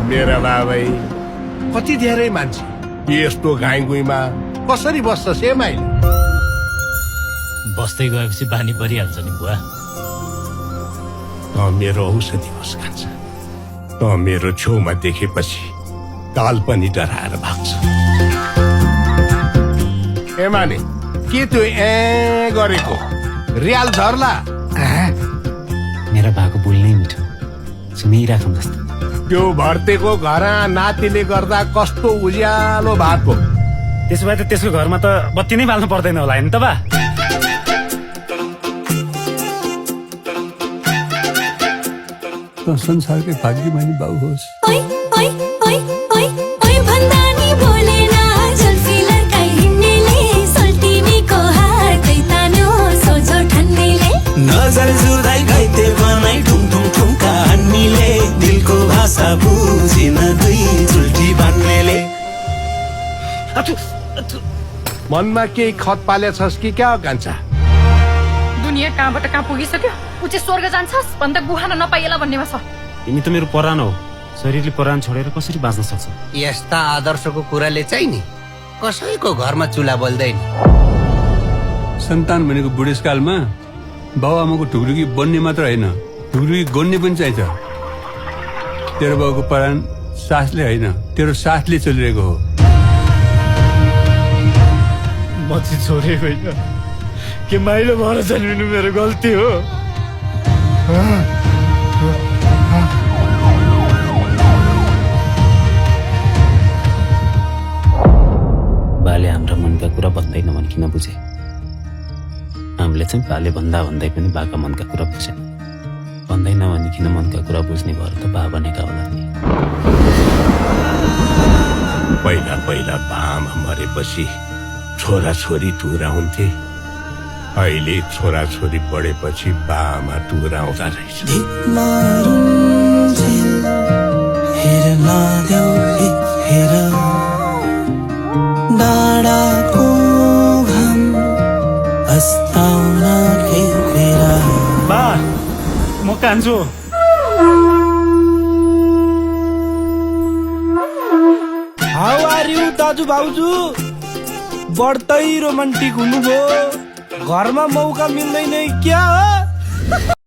मेरा बाबै कति धेरै मान्छे यस्तो गाईगुईमा कसरी बस्छ सेमाइले? बस्दै गएपछि बानी परिहाल्छ नि बुवा। त मेरो औषधि होस् खान्छ, त मेरो छेउमा देखेपछि काल पनि डराएर भाग्छ। ए माने के त्यो गरेको रियाल झर्ला? मेरा बाको बोल्नै मिठो, सुनिराखौँ जस्तो। त्यो भर्तेको घरमा नातिले गर्दा कस्तो उज्यालो भएको। त्यसो भए त त्यसको घरमा त बत्ती नै बाल्नु पर्दैन होला नि त बा? संसारकै भाग्यमानी बाबु होस्। नजर जुदाई घाइते बनाई ठुङठुङ ठुङका हान्नेले दिलको भाषा बुझिन दुई चुल्ठी बान्नेले। मनमा केही खत पालेछस् कि क्या कान्छा? दुनियाँ कहाँबाट कहाँ पुगिसक्यो, ऊ चाहिँ स्वर्ग जान्छस् भन्दा गुहान नपाइएला भन्नेमा छ। तिमी त मेरो परान हो, शरीरले परान छोडेर कसरी बाँच्न सक्छ? यस्ता आदर्शको कुराले चाहिँ नि कसैको घरमा चुला बल्दैन। सन्तान भनेको बुढेसकालमा बाउ आमाको ढुकढुकी बन्ने मात्र होइन, ढुकढुकी गोन्ने पनि चाहिन्छ। तेरो बाउको परान सासले होइन, तेरो सासले चलिरहेको हो। म चाहिँ छोरे होइन, के माइलो भएर जन्मिनु मेरो गल्ती हो? बाले हाम्रा मनका कुरा भन्दैन भने किन बुझे? हामीले चाहिँ बाले भन्दा भन्दै पनि बाका मनका कुरा बुझे। भन्दैन भने किन मनका कुरा बुझ्ने भएर त बा बनेका होला नि। पहिला पहिला बामा मरेपछि छोरा छोरी टुरा हुन्थे, अहिले छोरा छोरी बढेपछि बामा टुराउँदा रहेछ। बा म कान्छु। हाउ आर यु दाजु भाउजू? बढ्दै रोमान्टिक हुनुभयो, घरमा मौका मिल्दैन क्या हो?